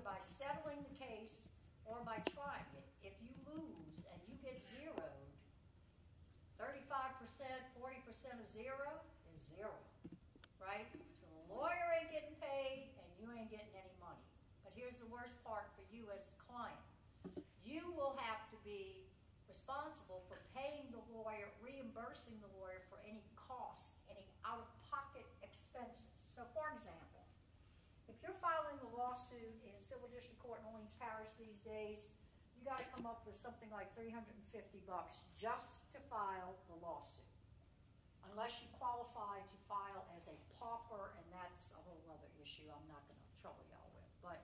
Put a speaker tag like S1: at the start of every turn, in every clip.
S1: by settling the case or by trying it. If you lose and you get zeroed, 35%, 40% of zero is zero, right? So the lawyer ain't getting paid and you ain't getting any money. But here's the worst part for you as the client. You will have to be responsible for paying the lawyer, reimbursing the lawyer for any costs, any out-of-pocket expenses. So for example, if you're filing a lawsuit in Civil District Court in Orleans Parish these days, you got to come up with something like $350 just to file the lawsuit. Unless you qualify to file as a pauper, and that's a whole other issue I'm not going to trouble y'all with. But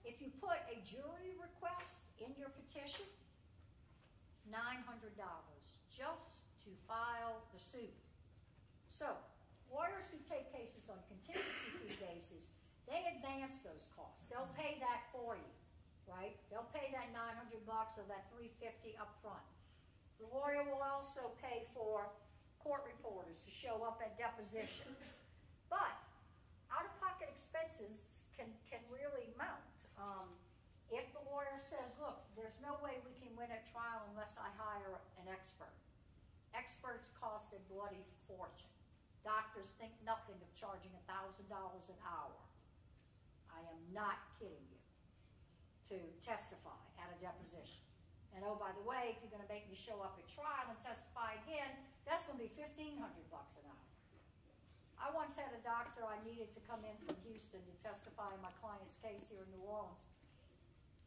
S1: if you put a jury request in your petition, it's $900 just to file the suit. So lawyers who take cases on contingency fee basis, they advance those costs. They'll pay that for you, right? They'll pay that $900 or that $350 up front. The lawyer will also pay for court reporters to show up at depositions. But out-of-pocket expenses can really mount. If the lawyer says, look, there's no way we can win at trial unless I hire an expert. Experts cost a bloody fortune. Doctors think nothing of charging $1,000 an hour. I am not kidding you, to testify at a deposition. And oh, by the way, if you're going to make me show up at trial and testify again, that's going to be $1,500 an hour. I once had a doctor I needed to come in from Houston to testify in my client's case here in New Orleans.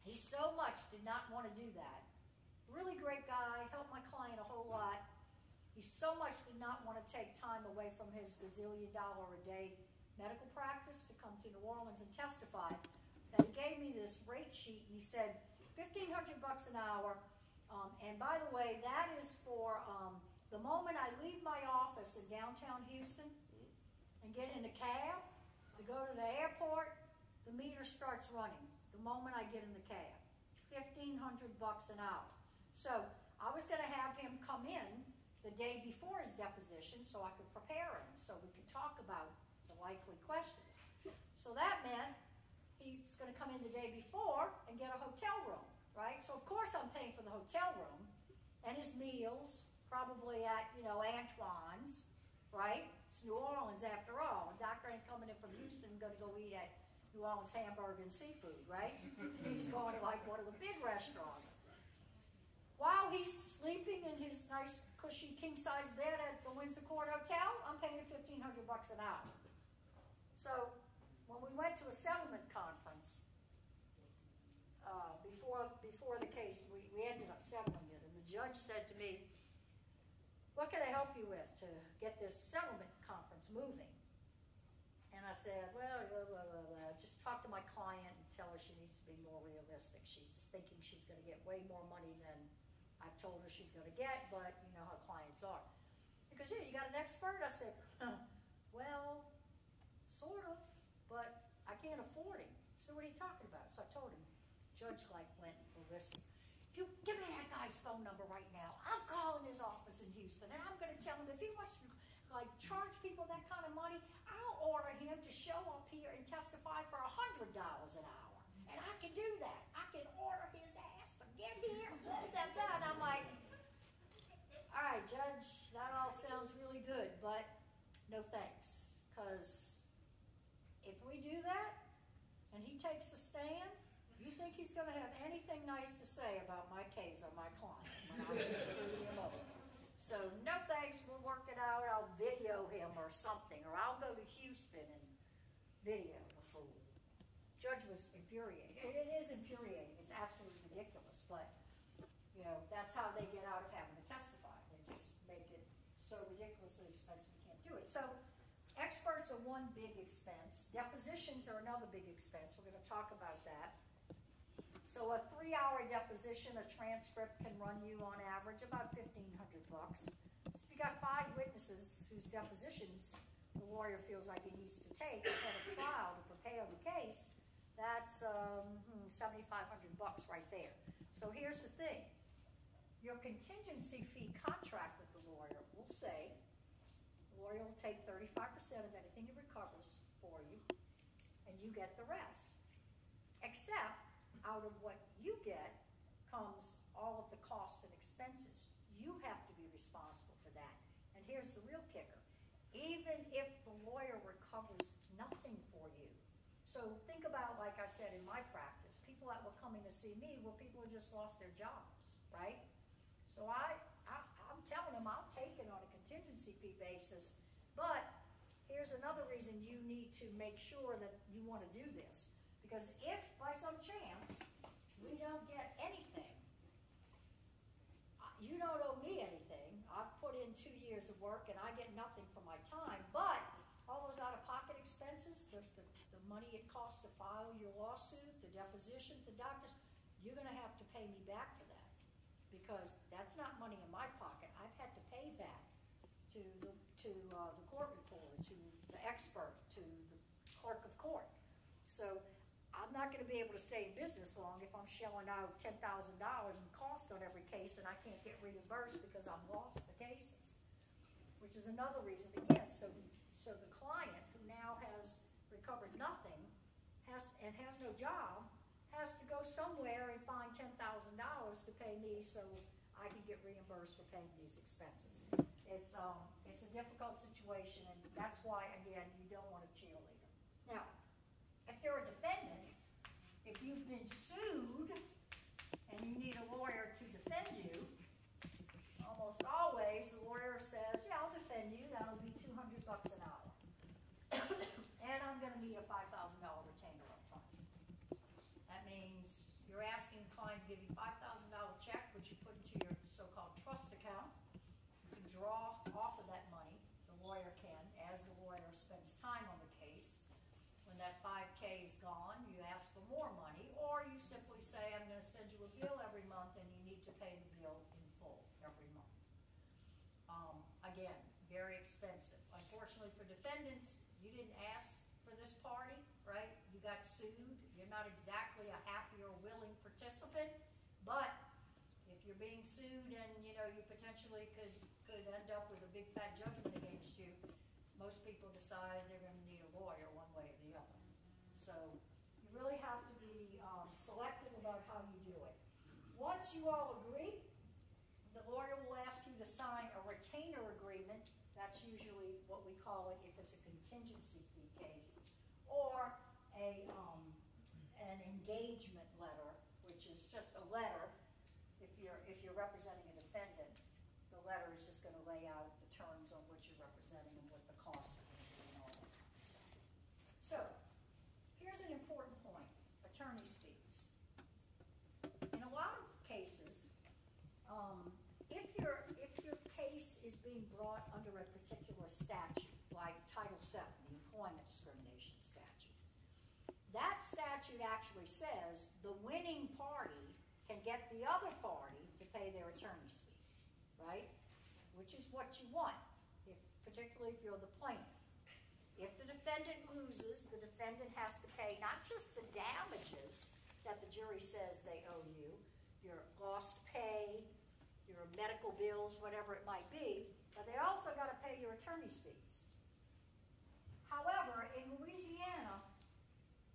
S1: He so much did not want to do that. Really great guy, helped my client a whole lot. He so much did not want to take time away from his gazillion-dollar-a-day medical practice to come to New Orleans and testify that he gave me this rate sheet and he said, $1,500 an hour, and by the way, that is for the moment I leave my office in downtown Houston and get in a cab to go to the airport, the meter starts running the moment I get in the cab. $1,500 an hour. So I was going to have him come in the day before his deposition so I could prepare him, so we could talk about the likely questions. So that meant he was going to come in the day before and get a hotel room, right? So of course I'm paying for the hotel room and his meals, probably at, Antoine's, right? It's New Orleans after all. A doctor ain't coming in from Houston and going to go eat at New Orleans hamburger and seafood, right? He's going to like one of the big restaurants. While he's sleeping in his nice, cushy, king-size bed at the Windsor Court Hotel, I'm paying him $1,500 an hour. So when we went to a settlement conference, before the case, we ended up settling it, and the judge said to me, what can I help you with to get this settlement conference moving? And I said, well, just talk to my client and tell her she needs to be more realistic. She's thinking she's going to get way more money than I've told her she's going to get, but you know how clients are. He goes, yeah, you got an expert? I said, well, sort of, but I can't afford him. So what are you talking about? So I told him. Judge went ballistic. You give me that guy's phone number right now. I'm calling his office in Houston, and I'm going to tell him if he wants to charge people that kind of money, I'll order him to show up here and testify for $100 an hour. And I can do that. I can order his ass to get here. And I'm like, all right, Judge, that all sounds really good, but no thanks. Because if we do that and he takes the stand, you think he's going to have anything nice to say about my case or my client when I just screw him over? So no thanks, we'll work it out. I'll video him or something, or I'll go to Houston and video the fool. Judge was infuriated. It is infuriating. It's absolutely ridiculous, but that's how they get out of having to testify. They just make it so ridiculously expensive you can't do it. So experts are one big expense. Depositions are another big expense. We're going to talk about that. So a 3-hour deposition, a transcript can run you on average about $1,500. So if you got 5 witnesses whose depositions the lawyer feels like he needs to take ahead of trial to prepare the case, that's $7,500 right there. So here's the thing. Your contingency fee contract with the lawyer will say, the lawyer will take 35% of anything he recovers for you, and you get the rest. except out of what you get comes all of the costs and expenses. You have to be responsible for that. And here's the real kicker. Even if the lawyer recovers nothing for you. So think about, like I said, in my practice, people that were coming to see me were people who just lost their jobs, right? So I'm telling them I'll take it on a contingency fee basis, but here's another reason you need to make sure that you want to do this. Because if, by some chance, we don't get anything, you don't owe me anything. I've put in 2 years of work and I get nothing for my time, but all those out-of-pocket expenses, the money it costs to file your lawsuit, the depositions, the doctors, you're going to have to pay me back for that, because that's not money in my pocket. I've had to pay that to the court reporter, to the expert, to the clerk of court. So I'm not going to be able to stay in business long if I'm shelling out $10,000 in cost on every case and I can't get reimbursed because I've lost the cases, which is another reason, again, so the client who now has recovered nothing has no job, has to go somewhere and find $10,000 to pay me so I can get reimbursed for paying these expenses. It's a difficult situation, and that's why, again, you don't want a cheerleader. Now, if you're a defendant, if you've been sued and you need a lawyer to defend you, almost always the lawyer says, yeah, I'll defend you, that'll be $200 an hour. And I'm going to need a $5,000 retainer up front. That means you're asking the client to give you $5,000 check, which you put into your so-called trust account. You can draw off of that money, the lawyer can, as the lawyer spends time on the case. When that $5K is gone, you ask for more money, or you simply say, I'm going to send you a bill every month and you need to pay the bill in full every month. Again, very expensive. Unfortunately for defendants, you didn't ask for this party, right? You got sued. You're not exactly a happy or willing participant, but if you're being sued and you potentially could end up with a big fat judgment against you, most people decide they're going to need a lawyer one way or the other. So you really have to be selective about how you do it. Once you all agree, the lawyer will ask you to sign a retainer agreement. That's usually what we call it if it's a contingency fee case, or an engagement letter, which is just a letter. If you're representing a defendant, the letter is just going to lay out the terms on which you're representing and what the costs are going to be and all that stuff. So here's an important point: attorney's fees. In a lot of cases, if your case is being brought under a particular statute, like Title VII, the Employment Discrimination Statute, that statute actually says the winning party can get the other party to pay their attorney's fees, right? Which is what you want, particularly if you're the plaintiff. If the defendant loses, the defendant has to pay not just the damages that the jury says they owe you, your lost pay, your medical bills, whatever it might be, but they also got to pay your attorney's fees. However, in Louisiana,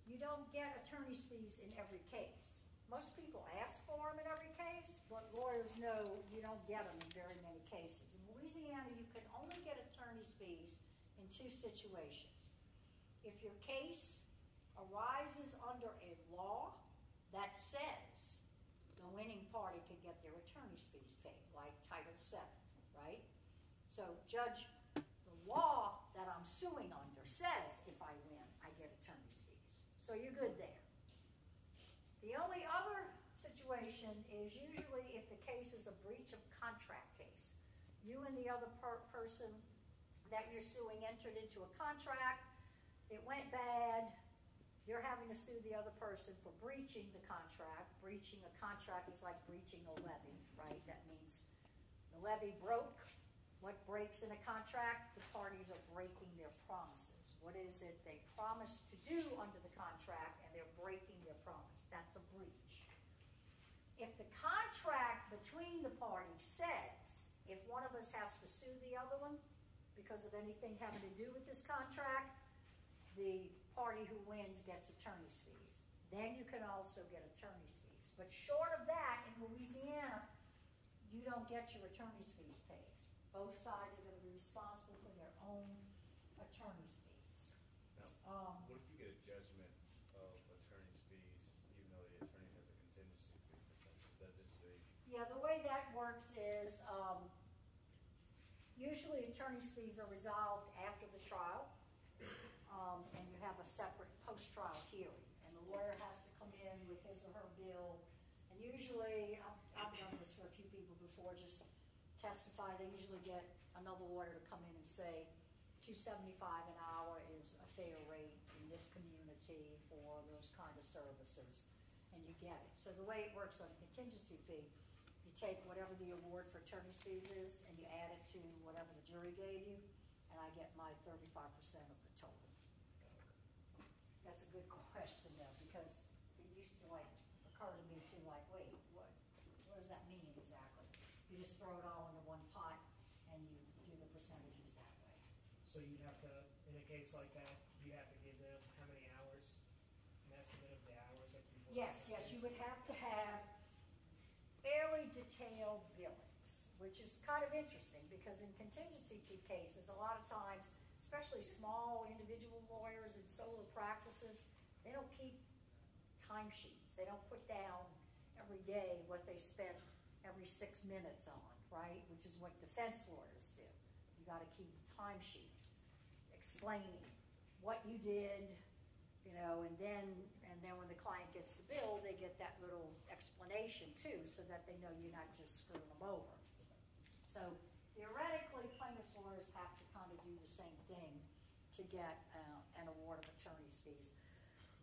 S1: you don't get attorney's fees in every case. Most people ask for them in every case, but lawyers know you don't get them in very many cases. In Louisiana, you can only get attorney's fees in 2 situations. If your case arises under a law that says the winning party can get their attorney's fees paid, like Title VII, right? So, Judge, the law that I'm suing under says if I win, I get attorney's fees. So you're good there. The only other situation is usually if the case is a breach of contract case. You and the other person that you're suing entered into a contract, it went bad, you're having to sue the other person for breaching the contract. Breaching a contract is like breaching a levy, right? That means the levy broke. What breaks in a contract? The parties are breaking their promises. What is it they promised to do under the contract, and they're breaking their promise? That's a breach. If the contract between the parties says if one of us has to sue the other one because of anything having to do with this contract, the party who wins gets attorney's fees. then you can also get attorney's fees. But short of that, in Louisiana, you don't get your attorney's fees paid. Both sides are going to be responsible for their own attorney's fees.
S2: Now, what if you get a judgment of attorney's fees, even though the attorney has a contingency fee percentage? Does it stay?
S1: Yeah, the way that works is usually attorney's fees are resolved after the trial, and you have a separate post-trial hearing. And the lawyer has to come in with his or her bill. And usually, I've done this for a few people before, just testify. They usually get another lawyer to come in and say, $2.75 an hour is a fair rate in this community for those kind of services, and you get it. So the way it works on a contingency fee, you take whatever the award for attorney's fees is, and you add it to whatever the jury gave you, and I get my 35% of the total. That's a good question, though, because it used to occur to me too, wait, what does that mean exactly? You just throw it all into one pot, and you do the percentages that way.
S3: So you'd have to, in a case like that, you have to give them how many hours, an estimate of the hours that people.
S1: Yes, you would have to have fairly detailed billings, which is kind of interesting because in contingency fee cases, a lot of times, especially small individual lawyers and solo practices, they don't keep timesheets. They don't put down every day what they spent every 6 minutes on, right? Which is what defense lawyers do. You got to keep timesheets explaining what you did, and then when the client gets the bill, they get that little explanation too, so that they know you're not just screwing them over. So theoretically, plaintiff's lawyers have to kind of do the same thing to get an award of attorney's fees.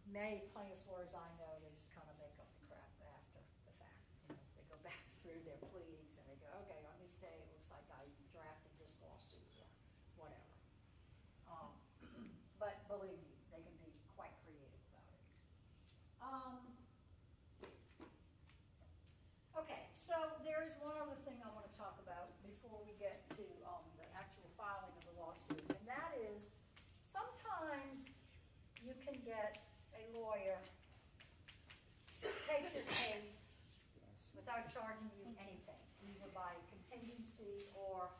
S1: Many plaintiff's lawyers I know, they just kind of make up the crap after the fact. They go back through their pleadings and they go, okay, on this day it looks like I drafted this lawsuit or whatever. But believe me, they can be quite creative about it. Okay, so there's one other thing I want to talk about before we get to the actual filing of the lawsuit, and that is sometimes you can get a lawyer take your case without charging you anything, either by contingency or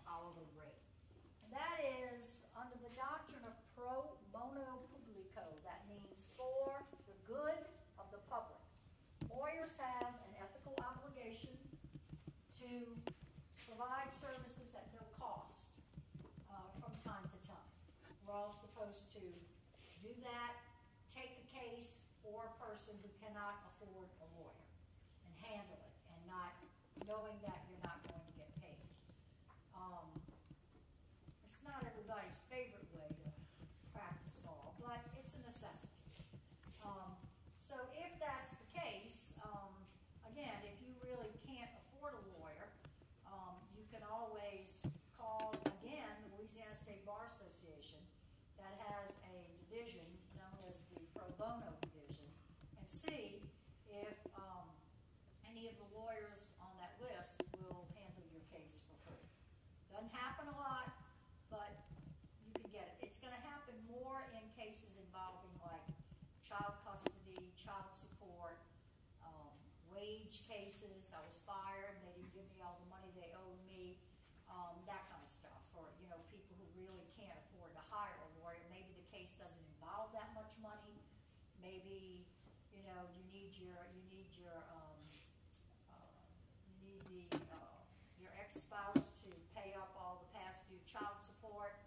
S1: hourly rate. And that is under the doctrine of pro bono publico. That means for the good of the public. Lawyers have an ethical obligation to provide services at no cost from time to time. We're all supposed to do that, take a case for a person who cannot afford a lawyer and handle it, and not knowing that you're not going to get paid. It's not everybody's favorite way to practice law, but it's a necessity. So if that's the case, again, if you really can't afford a lawyer, you can always call, again, the Louisiana State Bar Association that has a division known as the pro bono division, and see if any of the lawyers on that list will handle your case for free. Doesn't happen a lot, but you can get it. It's going to happen more in cases involving like child custody, child support, wage cases. I was fired, they didn't give me all the money they owed me, that kind of stuff. Or people who really can't afford to hire a lawyer. Maybe the case doesn't involve that much money. Maybe you need your ex-spouse to pay up all the past due child support,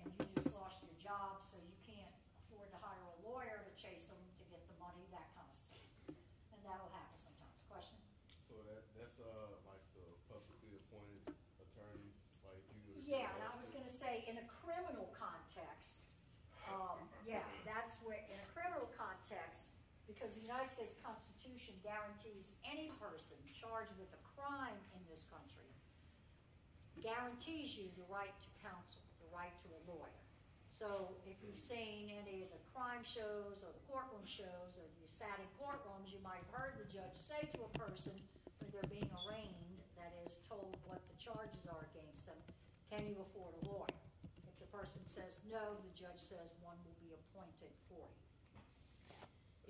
S1: and you just lost your job, so you can't afford to hire a lawyer to chase them to get the money, that kind of stuff. And that'll happen sometimes. Question?
S4: So that's like the publicly appointed attorneys, like you.
S1: Yeah, and I was going to say in a criminal context, that's where in a criminal context, because the United States Constitution guarantees any person charged with a crime in this country, guarantees you the right to counsel, the right to a lawyer. So if you've seen any of the crime shows or the courtroom shows, or if you've sat in courtrooms, you might have heard the judge say to a person when they're being arraigned, that is, told what the charges are against them, can you afford a lawyer? If the person says no, the judge says one will be appointed for you.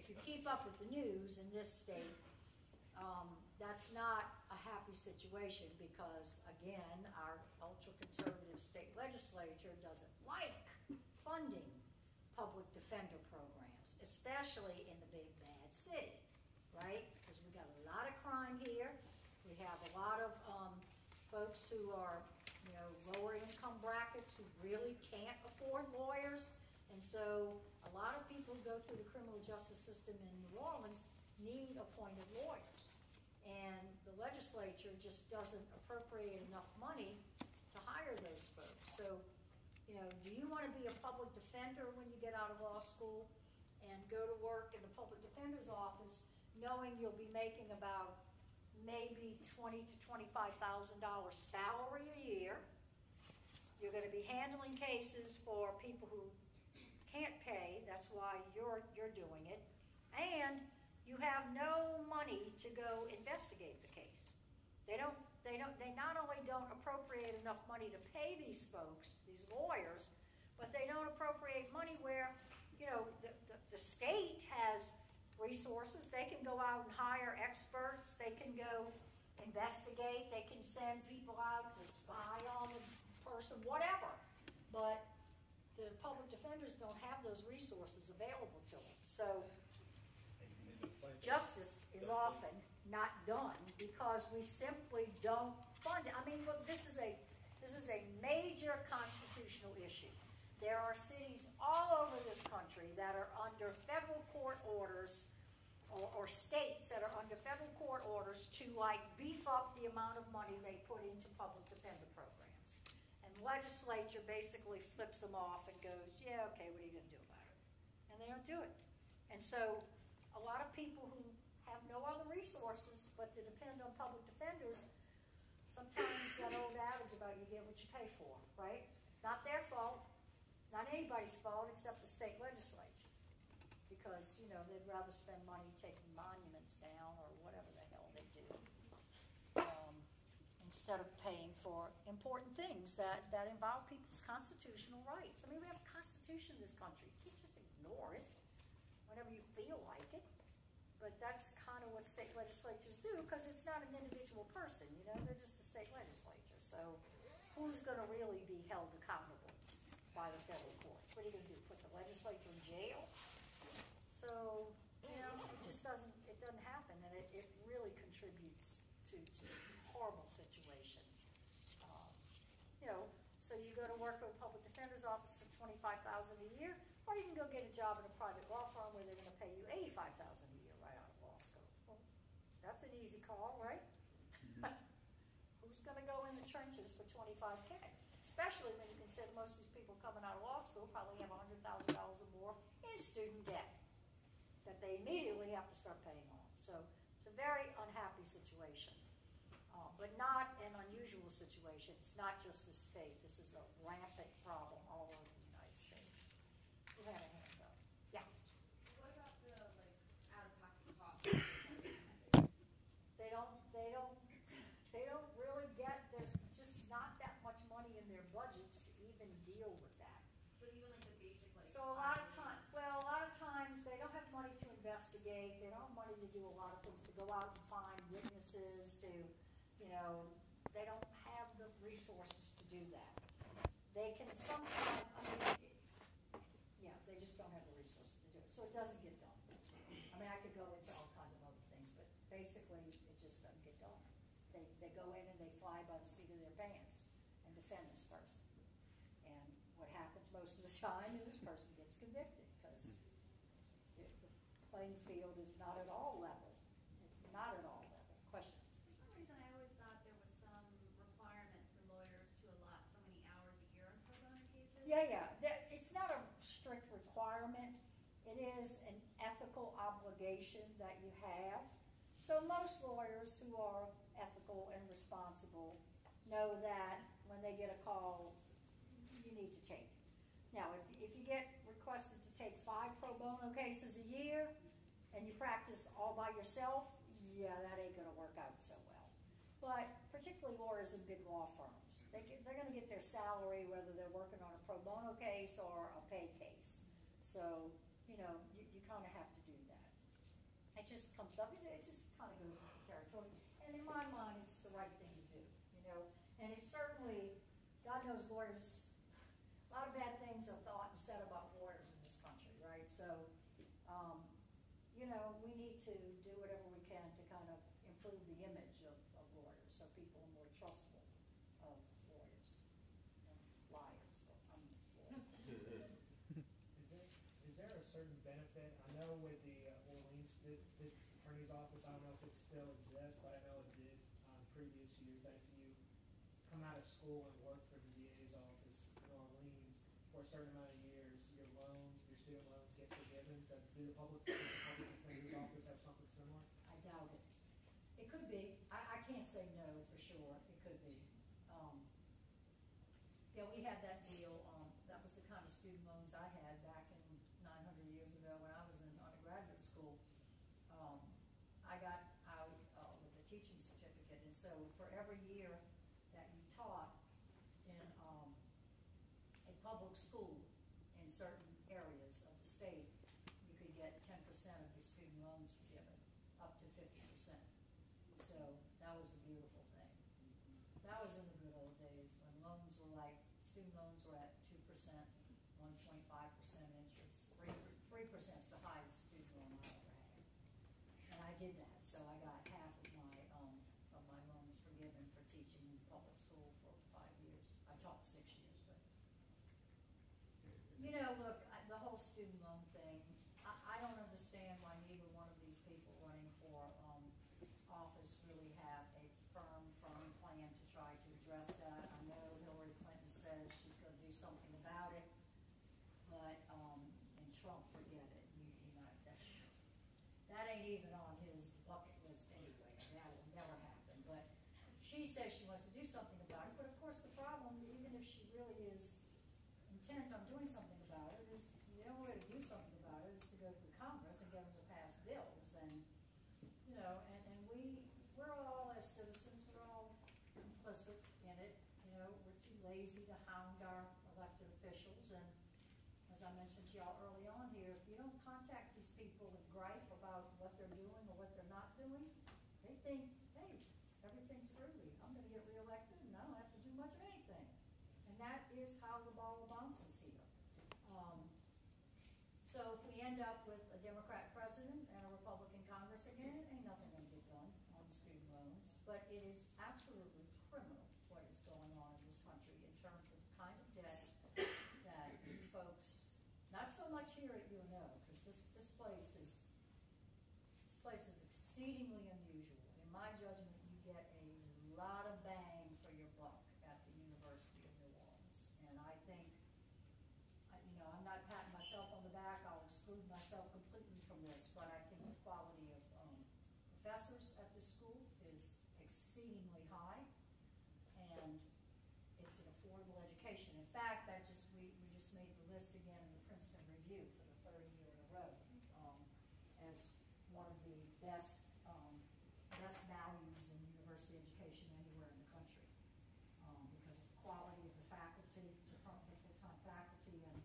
S1: if you keep up with the news in this state, that's not a happy situation because, again, our ultra-conservative state legislature doesn't like funding public defender programs, especially in the big bad city, right? Because we got a lot of crime here. We have a lot of folks who are, you know, lower income brackets who really can't afford lawyers. And so a lot of people who go through the criminal justice system in New Orleans need appointed lawyers. And the legislature just doesn't appropriate enough money to hire those folks. So, you know, do you want to be a public defender when you get out of law school and go to work in the public defender's office knowing you'll be making about maybe $20,000 to $25,000 salary a year? You're going to be handling cases for people who can't pay. That's why you're doing it. And you have no money to go investigate the case. They not only don't appropriate enough money to pay these folks, these lawyers, but they don't appropriate money where, you know, the state has resources. They can go out and hire experts. They can go investigate. They can send people out to spy on the person, whatever. But the public defenders don't have those resources available to them. So justice is often not done because we simply don't fund it. I mean, look, this is a major constitutional issue. There are cities all over this country that are under federal court orders, or states that are under federal court orders to, like, beef up the amount of money they put into public defender programs. And the legislature basically flips them off and goes, yeah, okay, what are you going to do about it? And they don't do it. And so a lot of people who have no other resources but to depend on public defenders, sometimes that old adage about you get what you pay for, right? Not their fault, not anybody's fault except the state legislature. Because, you know, they'd rather spend money taking monuments down or whatever the hell they do, instead of paying for important things that involve people's constitutional rights. I mean, we have a constitution in this country. You can't just ignore it whenever you feel like it. But that's kind of what state legislatures do, because it's not an individual person, you know, they're just the state legislature. So who's going to really be held accountable by the federal courts? What are you going to do, put the legislature in jail? So, you know, it just doesn't happen, and it really contributes to just a horrible situation. You know, so you go to work at a public defender's office for $25,000 a year, or you can go get a job in a private law firm where they're going to pay you $85,000 a year right out of law school. Well, that's an easy call, right? Who's going to go in the trenches for $25K? Especially when you consider most of these people coming out of law school probably have $100,000 or more in student debt that they immediately have to start paying off. So it's a very unhappy situation, but not an unusual situation. It's not just the state. This is a rampant problem all over the United States. Who had a hand up? Yeah.
S5: What about the, like, out-of-pocket costs?
S1: They don't really get, there's just not that much money in their budgets to even deal with that.
S5: So even like the basic, like.
S1: So a lot of times they don't have money to investigate. They don't have money to do a lot of things, to go out and find witnesses, to, you know, they don't have the resources to do that. They can sometimes, I mean, yeah, they just don't have the resources to do it. So it doesn't get done. I mean, I could go into all kinds of other things, but basically it just doesn't get done. They go in and they fly by the seat of their pants and defend this person. And what happens most of the time is this person gets convicted because the playing field is not at all level. It's not at all level. Question?
S5: For some reason, I always thought there was some requirement for lawyers to allot so many hours a year in pro bono cases.
S1: Yeah. It's not a strict requirement. It is an ethical obligation that you have. So most lawyers who are ethical and responsible know that when they get a call, you need to take it. Now, if you get requested to take 5 pro bono cases a year and you practice all by yourself, yeah, that ain't going to work out so well. But particularly lawyers in big law firms, they're going to get their salary whether they're working on a pro bono case or a paid case. So, you know, you kind of have to do that. it just comes up, it just kind of goes with the territory. And in my mind, it's the right thing to do, you know? And it's certainly, God knows lawyers, a lot of bad things are thought and said about lawyers in this country, right? So, you know, we need to do whatever we can to kind of improve the image of lawyers, so people are more trustful of lawyers and liars. So I'm
S3: Is there a certain benefit? I know with the Orleans District Attorney's Office, I don't know if it still exists, but I know it did previous years, that if you come out of school and work for the DA's office in Orleans for a certain amount of years, your student loans get forgiven. Does the public defender's office have something similar?
S1: I doubt it. It could be. I can't say no for sure. It could be. Yeah, we had that deal. That was the kind of student loans I had back in 900 years ago when I was in undergraduate school. I got out with a teaching certificate, and so for every year that you taught in a public school in certain areas of the state, you could get 10% of your student loans forgiven, up to 50%. So that was a beautiful thing. That was in the good old days when loans were like, student loans were at 2%, 1.5% interest. 3% is the highest student loan I ever had. And I did that, so I got half of my loans forgiven for teaching in public school for 5 years. I taught 6 years, but you know, look, the whole student loan thing, I don't understand why neither one of these people running for office really have a firm plan to try to address that. I know Hillary Clinton says she's going to do something about it, but and Trump, forget it. You know, that ain't even on his bucket list anyway. That will never happen. But she says she wants to do something about it. But of course, the problem, even if she really is intent on doing something about it, is the only way to do something about it is to go through Congress and get them to pass bills. And you know, and we're all, as citizens, we're all complicit in it. You know, we're too lazy to hound our elected officials. And as I mentioned to y'all early on here, if you don't contact these people and gripe about what they're doing or what they're not doing, they think, hey, everything's groovy. I'm going to get reelected and I don't have to do much of anything. And that is how the ball bounces here. So if we end up with a Democrat president and a Republican Congress again, ain't nothing going to get done on student loans. But it is absolutely criminal what is going on in this country in terms of the kind of debt that you folks, not so much here at UNO, because this place is exceedingly unusual. In my judgment, you get a lot of bang for your buck at the University of New Orleans. And I think, you know, I'm not patting myself on the back. I'll exclude myself completely from this, but I think the quality of professors at this school is exceedingly high, and it's an affordable education. In fact, we just made the list again in the Princeton Review for the 3rd year in a row as one of the best values in university education anywhere in the country because of the quality of the faculty, the full-time faculty, and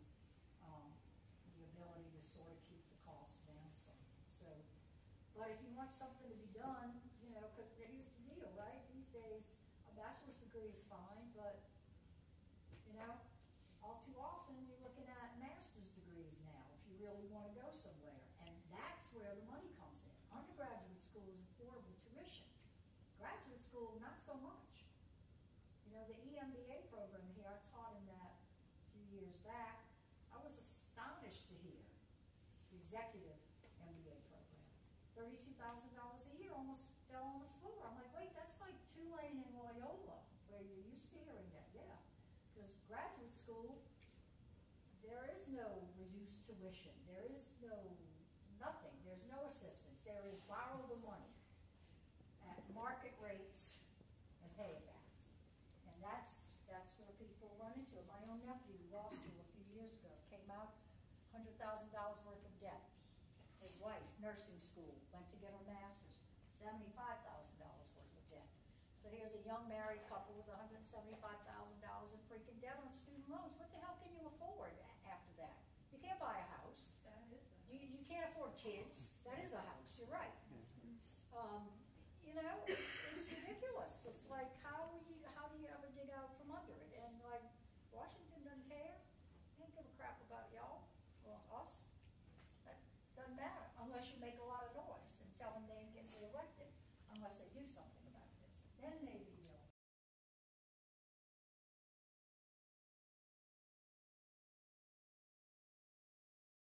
S1: the ability to sort of keep the costs down some. So, but if you want something to be done, you know, because here's the deal, right? These days, a bachelor's degree is fine, but, you know, all too often you're looking at master's degrees now if you really want to go somewhere. And that's where the money comes in. Undergraduate school is affordable tuition. Graduate school, not so much. You know, the EMBA program here, I taught in that a few years back. I was astonished to hear the executive MBA program. $32,000 a year, almost fell on the floor. I'm like, wait, that's like Tulane and Loyola, where you're used to hearing that. Yeah, because graduate school, there is no reduced tuition. There is nothing. There's no assistance. There is borrow the money at market rates and pay it back. And that's where people run into it. My own nephew, law school a few years ago, came out $100,000 worth of debt. His wife, nursing school, went to get her master's, $75,000 worth of debt. So here's a young married couple with $175,000 in freaking debt on student loans. What the hell can you afford after that? You can't buy a house.
S5: That is the
S1: You can't afford kids. That is a house. tax, you're right. You know, it's ridiculous. It's like, how do you ever dig out from under it? And like, Washington doesn't care. They don't give a crap about y'all or us. That doesn't matter unless you make a lot of noise and tell them they ain't getting reelected unless they do something.